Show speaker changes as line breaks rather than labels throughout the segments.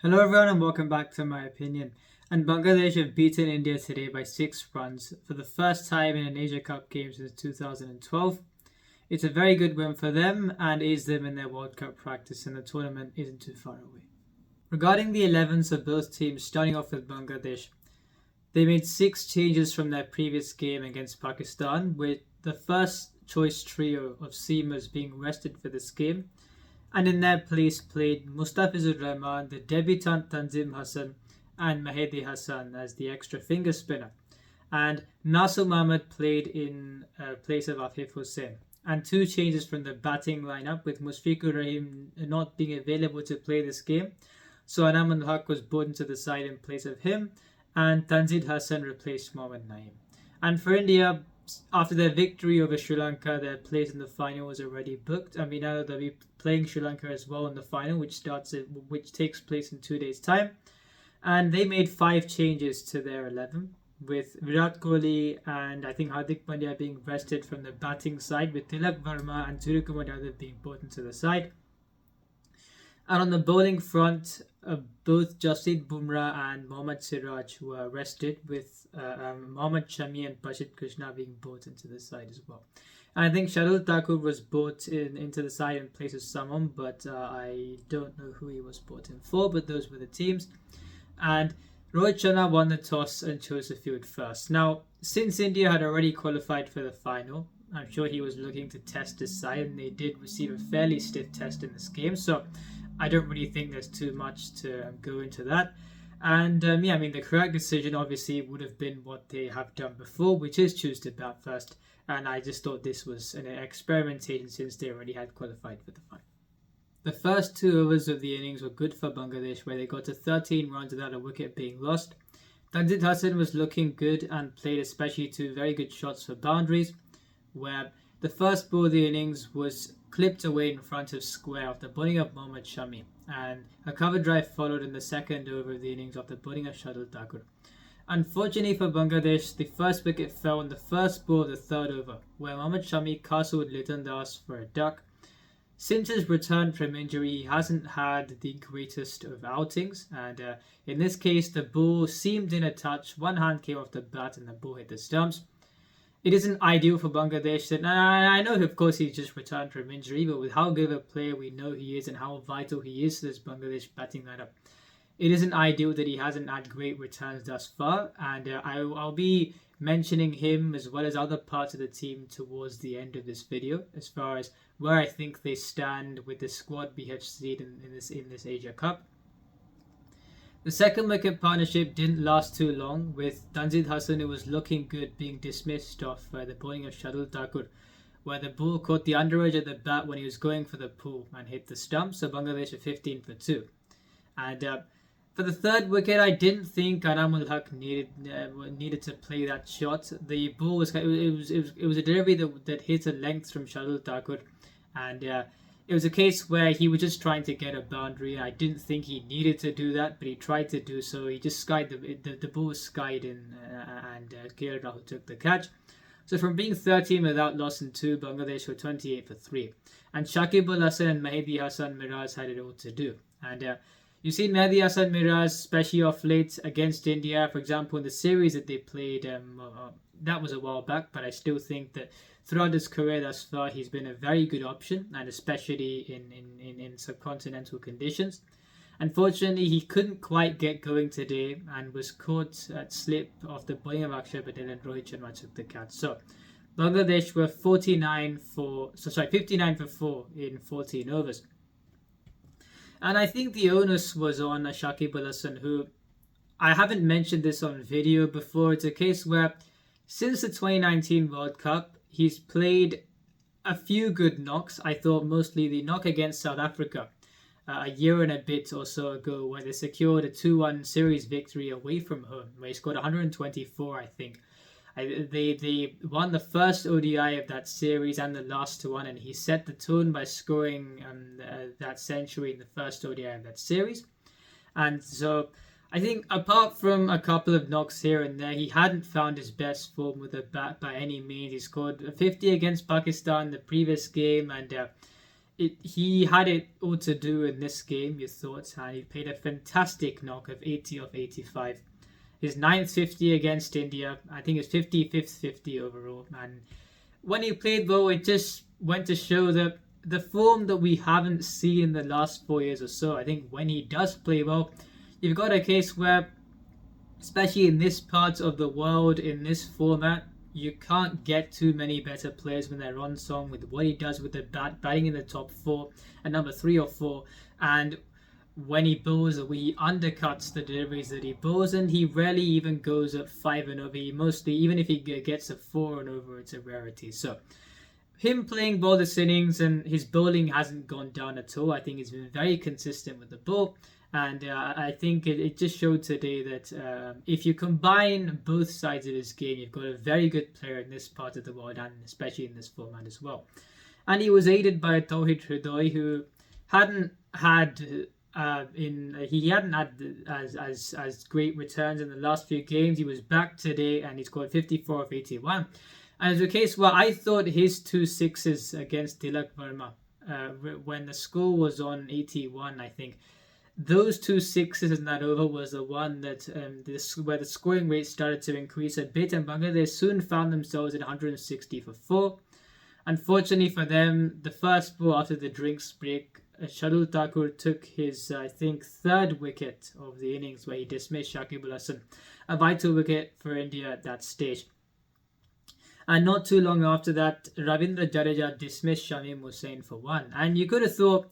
Hello everyone and welcome back to My Opinion. And Bangladesh have beaten India today by 6 runs for the first time in an Asia Cup game since 2012. It's a very good win for them and aids them in their World Cup practice, and the tournament isn't too far away. Regarding the 11s of both teams, starting off with Bangladesh, they made 6 changes from their previous game against Pakistan, with the first choice trio of seamers being rested for this game, and in their place played Mustafizur Rahman, the debutant Tanzim Hassan, and Mahedi Hassan as the extra finger spinner. And Nasir Mahmud played in place of Afif Hussain. And 2 changes from the batting lineup, with Musfiqur Rahim not being available to play this game. So Anam al Haq was brought into the side in place of him, and Tanzid Hassan replaced Mohammad Naeem. And for India, after their victory over Sri Lanka, their place in the final was already booked. I mean, now they'll be playing Sri Lanka as well in the final, which takes place in 2 days' time. And they made 5 changes to their 11, with Virat Kohli and I think Hardik Pandya being rested from the batting side, with Tilak Verma and Suryakumar Yadav being brought into the side. And on the bowling front, both Jasid Bumrah and Mohammad Siraj were rested, with Mohammad Shami and Bashit Krishna being brought into the side as well. And I think Shardul Thakur was brought into the side in place of someone, but I don't know who he was brought in for, but those were the teams. And Rohit Sharma won the toss and chose to field first. Now, since India had already qualified for the final, I'm sure he was looking to test his side, and they did receive a fairly stiff test in this game. So I don't really think there's too much to go into that. And the correct decision obviously would have been what they have done before, which is choose to bat first. And I just thought this was an experimentation since they already had qualified for the final. The first 2 overs of the innings were good for Bangladesh, where they got to 13 runs without a wicket being lost. Tanzid Hassan was looking good and played especially 2 very good shots for boundaries, where the first ball of the innings was clipped away in front of square after bowling of Mohammad Shami, and a cover drive followed in the second over of the innings after bowling of Shardul Thakur. Unfortunately for Bangladesh, the first wicket fell in the first ball of the third over, where Mohammad Shami castled Liton Das for a duck. Since his return from injury, he hasn't had the greatest of outings, and in this case, the ball seemed in a touch. One hand came off the bat and the ball hit the stumps. It isn't ideal for Bangladesh. And I know, of course, he's just returned from injury, but with how good of a player we know he is and how vital he is to this Bangladesh batting lineup, it isn't ideal that he hasn't had great returns thus far. And I'll be mentioning him as well as other parts of the team towards the end of this video, as far as where I think they stand with the squad we have seen in this Asia Cup. The second wicket partnership didn't last too long, with Tanzid Hassan, who was looking good, being dismissed off the bowling of Shardul Thakur, where the ball caught the underedge at the bat when he was going for the pull and hit the stump. So Bangladesh are 15 for 2. And for the third wicket, I didn't think Anam ul Haq needed to play that shot. The ball was it was a delivery that hit a length from Shardul Thakur, and it was a case where he was just trying to get a boundary. I didn't think he needed to do that, but he tried to do so. He just skied the ball was skied in, and KL Rahul took the catch. So from being 13 without loss in 2, Bangladesh were 28 for 3. And Shakib Al Hasan and Mahdi Hassan Miraz had it all to do. And you've seen Mahdi Hassan Miraz, especially off late against India, for example, in the series that they played. That was a while back, but I still think that throughout his career thus far, he's been a very good option, and especially in subcontinental conditions. Unfortunately, he couldn't quite get going today and was caught at slip after bowling of Akshar Patel, and Rohit Sharma took the catch. So Bangladesh were 59 for 4 in 14 overs. And I think the onus was on Shakib Al Hasan, who I haven't mentioned this on video before. It's a case where since the 2019 World Cup, he's played a few good knocks. I thought mostly the knock against South Africa a year and a bit or so ago, where they secured a 2-1 series victory away from home, where he scored 124, I think. They won the first ODI of that series and the last one, and he set the tone by scoring that century in the first ODI of that series. And so I think apart from a couple of knocks here and there, he hadn't found his best form with the bat by any means. He scored a 50 against Pakistan the previous game, and he had it all to do in this game, you thought, and he played a fantastic knock of 80 of 85. His ninth 50 against India, I think his 55th 50 overall. And when he played well, it just went to show that the form that we haven't seen in the last 4 years or so. I think when he does play well, you've got a case where, especially in this part of the world, in this format, you can't get too many better players when they're on song with what he does with the batting in the top four and number 3 or 4. And when he bowls, he undercuts the deliveries that he bowls, and he rarely even goes at 5 and over. He mostly, even if he gets a 4 and over, it's a rarity. So him playing ball this innings, and his bowling hasn't gone down at all. I think he's been very consistent with the ball. And I think it just showed today that if you combine both sides of his game, you've got a very good player in this part of the world, and especially in this format as well. And he was aided by Tawhid Hridoy, who hadn't had he hadn't had as great returns in the last few games. He was back today, and he scored 54 of 81. And it's a case where I thought his 2 sixes against Tilak Verma, when the score was on 81, I think. Those 2 sixes in that over was the one that where the scoring rate started to increase a bit, and Bangladesh soon found themselves at 160 for 4. Unfortunately for them, the first ball after the drinks break, Shardul Thakur took his, I think, 3rd wicket of the innings, where he dismissed Shakib Al Hasan, a vital wicket for India at that stage. And not too long after that, Ravindra Jadeja dismissed Shamim Hussain for 1. And you could have thought,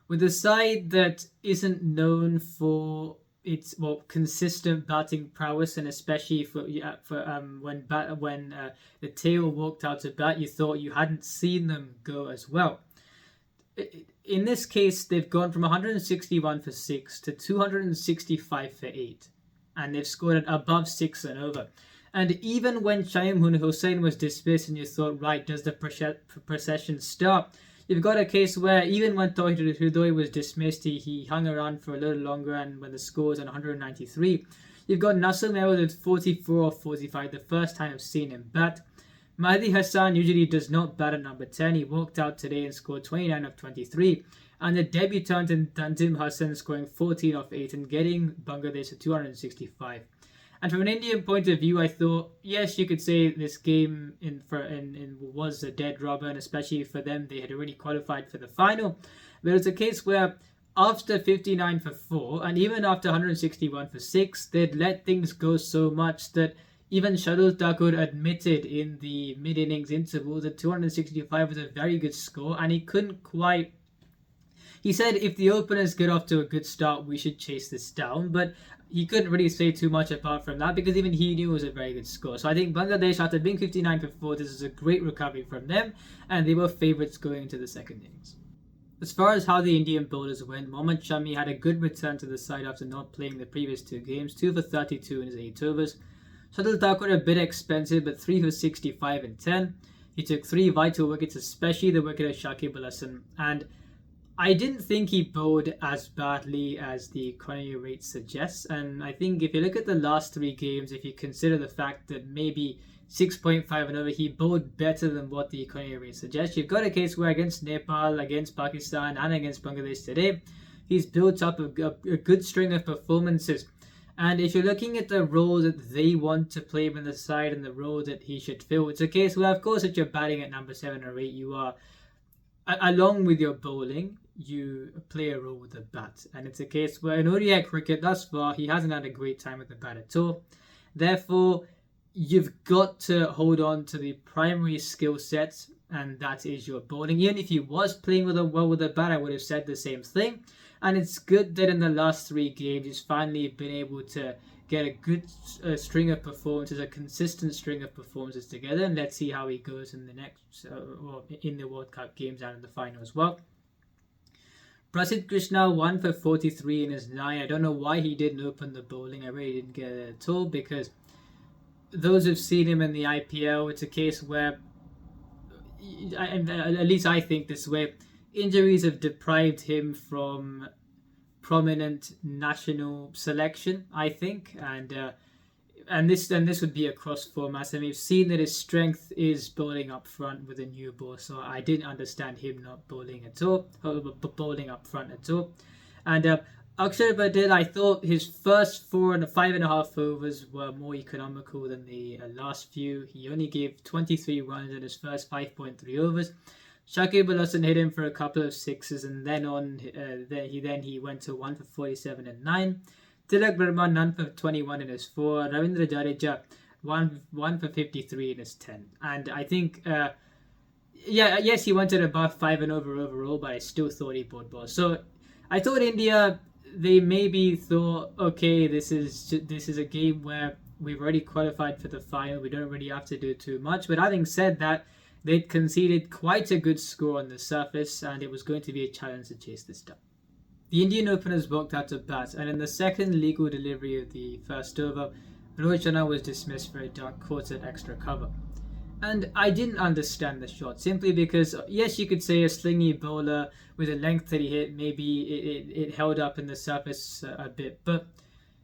with a side that isn't known for its consistent batting prowess, and especially when the tail walked out to bat, you thought you hadn't seen them go as well. In this case, they've gone from 161 for 6 to 265 for 8, and they've scored at above 6 and over. And even when Shamim Hussain was dismissed, and you thought, right, does the procession start? You've got a case where even when Tawhid Hridoy was dismissed, he hung around for a little longer, and when the score was on 193, you've got Nasser Mehrood with 44 of 45, the first time I've seen him bat. Mahdi Hassan usually does not bat at number 10. He walked out today and scored 29 of 23. And the debutant in Tanzim Hassan scoring 14 of 8 and getting Bangladesh to 265. And from an Indian point of view, I thought, yes, you could say this game was a dead rubber, and especially for them, they had already qualified for the final. But it was a case where after 59 for 4, and even after 161 for 6, they'd let things go so much that even Shardul Thakur admitted in the mid-innings interval that 265 was a very good score, and he couldn't quite... He said if the openers get off to a good start, we should chase this down, but he couldn't really say too much apart from that, because even he knew it was a very good score. So I think Bangladesh, after being 59 for 4, this is a great recovery from them, and they were favourites going into the second innings. As far as how the Indian bowlers went, Mohammad Shami had a good return to the side after not playing the previous 2 games, 2 for 32 in his 8 overs. Shardul Thakur a bit expensive, but 3 for 65 in 10. He took 3 vital wickets, especially the wicket of Shakib Al Hasan, and I didn't think he bowled as badly as the economy rate suggests. And I think if you look at the last 3 games, if you consider the fact that maybe 6.5 and over, he bowled better than what the economy rate suggests. You've got a case where against Nepal, against Pakistan, and against Bangladesh today, he's built up a good string of performances. And if you're looking at the role that they want to play him in the side and the role that he should fill, it's a case where, of course, if you're batting at number 7 or 8, you are, along with your bowling, you play a role with the bat. And it's a case where in ODI cricket thus far, he hasn't had a great time with the bat at all. Therefore, you've got to hold on to the primary skill set, and that is your bowling. Even if he was playing with the bat, I would have said the same thing. And it's good that in the last 3 games, he's finally been able to get a good string of performances, a consistent string of performances together. And let's see how he goes in the next, in the World Cup games and in the final as well. Prasidh Krishna 1 for 43 in his 9. I don't know why he didn't open the bowling. I really didn't get it at all, because those who've seen him in the IPL, it's a case where, at least I think this way, injuries have deprived him from prominent national selection, I think. And and this would be across formats, and we've seen that his strength is bowling up front with a new ball. So I didn't understand him not bowling at all, bowling up front at all. And Akshar Patel, I thought his first 5.5 overs were more economical than the last few. He only gave 23 runs in his first 5.3 overs. Shakib Al Hasan hit him for a couple of sixes, and then he went to 1 for 47 and 9. Tilak Verma none for 21 in his 4. Ravindra Jadeja 1 for 53 in his 10. And I think, yes, he wanted above 5 and over overall, but I still thought he bowled well. So I thought India, they maybe thought, okay, this is a game where we've already qualified for the final. We don't really have to do too much. But having said that, they'd conceded quite a good score on the surface, and it was going to be a challenge to chase this down. The Indian openers walked out to bat, and in the second legal delivery of the first over, Rohit Sharma was dismissed for a caught-at extra cover. And I didn't understand the shot, simply because, yes, you could say a slingy bowler with the length that he hit, maybe it held up in the surface a bit. But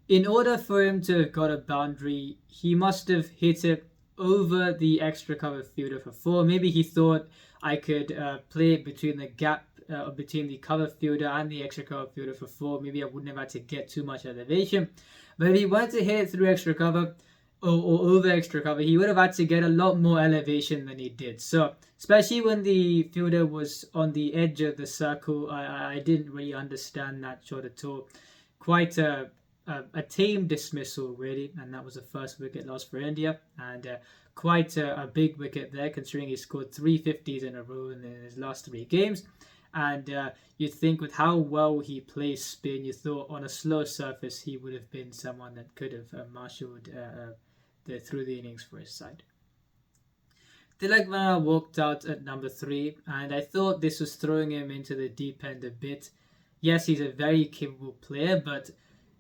in order for him to have got a boundary, he must have hit it over the extra cover fielder for 4. Maybe he thought I could play it between the gap between the cover fielder and the extra cover fielder for 4. Maybe I wouldn't have had to get too much elevation. But if he wanted to hit it through extra cover or over extra cover, he would have had to get a lot more elevation than he did. So, especially when the fielder was on the edge of the circle, I didn't really understand that shot at all. Quite a tame dismissal, really, and that was the first wicket loss for India, and quite a big wicket there, considering he scored 3 50s in a row in his last 3 games. And you'd think with how well he plays spin, you thought on a slow surface he would have been someone that could have marshalled through the innings for his side. Tilak Verma walked out at number 3, and I thought this was throwing him into the deep end a bit. Yes, he's a very capable player, but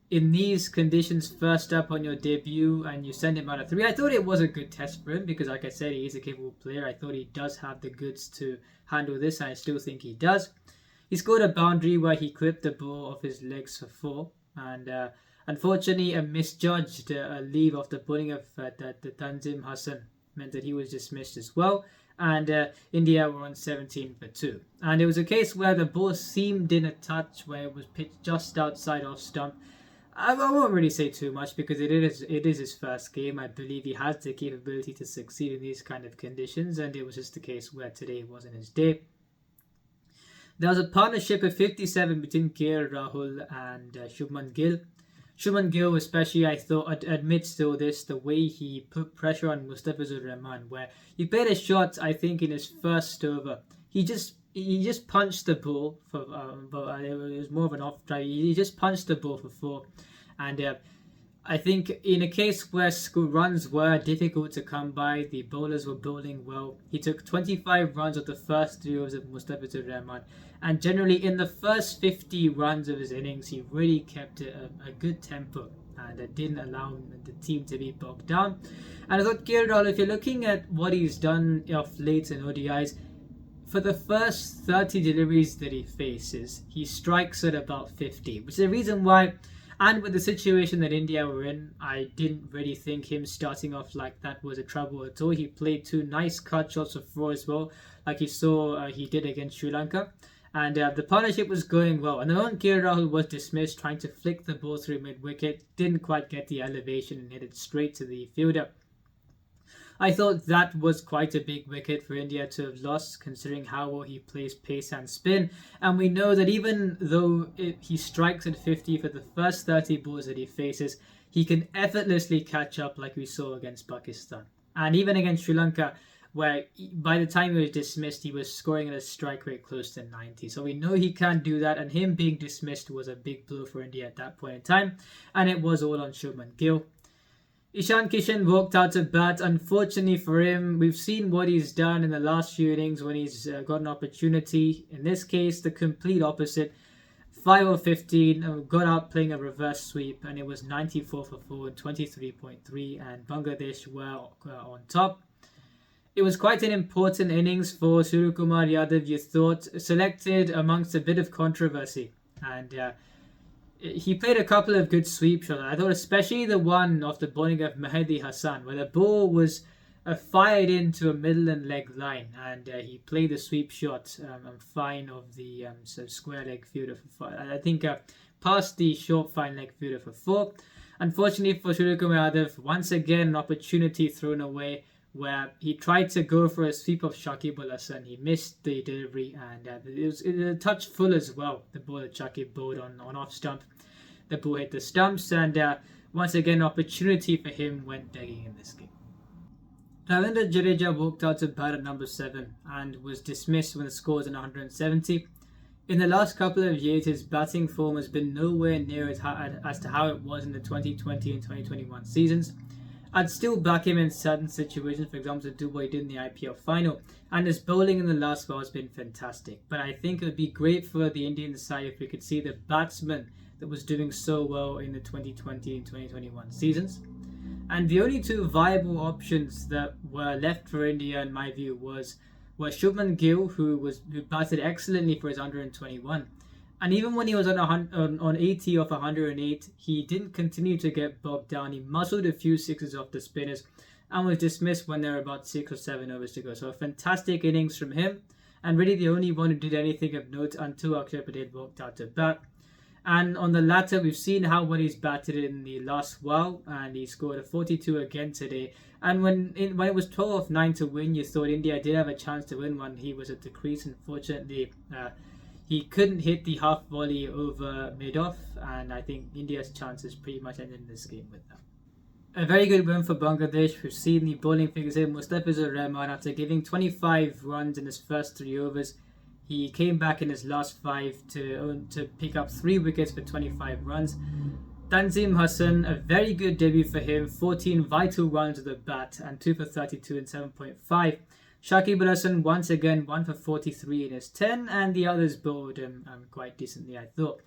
in these conditions, first up on your debut, and you send him out at 3, I thought it was a good test for him, because like I said, he is a capable player. I thought he does have the goods to handle this, and I still think he does. He scored a boundary where he clipped the ball off his legs for 4, and unfortunately a misjudged leave of the bowling of the Tanzim Hassan meant that he was dismissed as well, and India were on 17 for 2. And it was a case where the ball seemed in a touch, where it was pitched just outside off stump. I won't really say too much, because it is his first game. I believe he has the capability to succeed in these kind of conditions, and it was just a case where today wasn't his day. There was a partnership of 57 between KL Rahul and Shubman Gill. Shubman Gill especially, I thought, admits to this, the way he put pressure on Mustafizur Rahman, where he played a shot, I think, in his first over. He just punched the ball for, but it was more of an off drive. He just punched the ball for 4. And I think in a case where runs were difficult to come by, the bowlers were bowling well. He took 25 runs of the first 3 overs of Mustafizur Rahman. And generally in the first 50 runs of his innings, he really kept a good tempo, and didn't allow the team to be bogged down. And I thought KL Rahul, if you're looking at what he's done of late in ODIs, for the first 30 deliveries that he faces, he strikes at about 50, which is the reason why. And with the situation that India were in, I didn't really think him starting off like that was a trouble at all. He played 2 nice cut shots of 4 as well, like you saw he did against Sri Lanka. And the partnership was going well. And then KL Rahul was dismissed, trying to flick the ball through mid-wicket. Didn't quite get the elevation and hit it straight to the fielder. I thought that was quite a big wicket for India to have lost, considering how well he plays pace and spin. And we know that even though he strikes at 50 for the first 30 balls that he faces, he can effortlessly catch up, like we saw against Pakistan. And even against Sri Lanka, where by the time he was dismissed, he was scoring at a strike rate close to 90. So we know he can do that, and him being dismissed was a big blow for India at that point in time. And it was all on Shubman Gill. Ishan Kishan walked out to bat. Unfortunately for him, we've seen what he's done in the last few innings when he's got an opportunity. In this case, the complete opposite. 5 of 15, got out playing a reverse sweep, and it was 94 for 4 and 23.3, and Bangladesh were on top. It was quite an important innings for Suryakumar Yadav, you thought, selected amongst a bit of controversy. And he played a couple of good sweep shots. I thought especially the one off the bowling of Mehdi Hassan, where the ball was fired into a middle and leg line, and he played the sweep shot fine of the sort of square leg fielder for five. I think past the short fine leg fielder for four. Unfortunately for Suryakumar Yadav, once again an opportunity thrown away where he tried to go for a sweep of Shakib Al Hasan. He missed the delivery, and it was a touch full as well. The ball that Shakib bowled on off stump. The ball hit the stumps, and once again, opportunity for him went begging in this game. Ravindra Jadeja walked out to bat at number 7 and was dismissed when the score was 170. In the last couple of years, his batting form has been nowhere near as to how it was in the 2020 and 2021 seasons. I'd still back him in certain situations, for example, to do what he did in the IPL final, and his bowling in the last spell has been fantastic. But I think it would be great for the Indian side if we could see the batsman that was doing so well in the 2020 and 2021 seasons. And the only two viable options that were left for India, in my view, were Shubman Gill, who batted excellently for his 121. And even when he was on 80 off 108, he didn't continue to get bogged down. He muscled a few sixes off the spinners and was dismissed when there were about 6 or 7 overs to go. So a fantastic innings from him, and really the only one who did anything of note until Akshar Patel walked out to bat. And on the latter, we've seen how well he's batted in the last while, and he scored a 42 again today. And when it was 12-9 to win, you thought India did have a chance to win when he was at the crease. Unfortunately, he couldn't hit the half volley over mid-off, and I think India's chances pretty much ended in this game with that. A very good win for Bangladesh. We've seen the bowling figures here. Mustafizur Rahman, after giving 25 runs in his first 3 overs, he came back in his last 5 to pick up 3 wickets for 25 runs. Tanzim Hassan, a very good debut for him, 14 vital runs with the bat and 2 for 32 and 7.5. Shakib Al Hasan once again 1 for 43 in his 10, and the others bowled quite decently, I thought.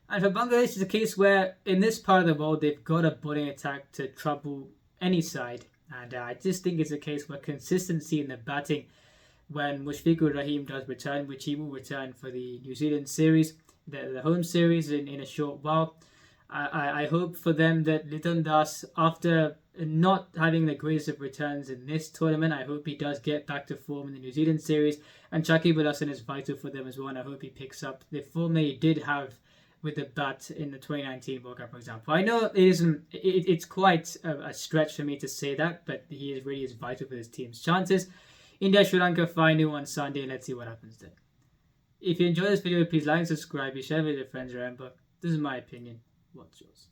And for Bangladesh, it's a case where in this part of the world they've got a bowling attack to trouble any side, and I just think it's a case where consistency in the batting, when Mushfiqur Rahim does return, which he will return for the New Zealand series, the home series in a short while. I hope for them that Liton Das, after not having the greatest of returns in this tournament, I hope he does get back to form in the New Zealand series. And Shakib Al Hasan is vital for them as well, and I hope he picks up the form that he did have with the bat in the 2019 World Cup, for example. I know it's quite a stretch for me to say that, but he really is vital for his team's chances. India-Sri Lanka final on Sunday. Let's see what happens then. If you enjoyed this video, please like and subscribe. You share it with your friends. Remember, this is my opinion. What's yours?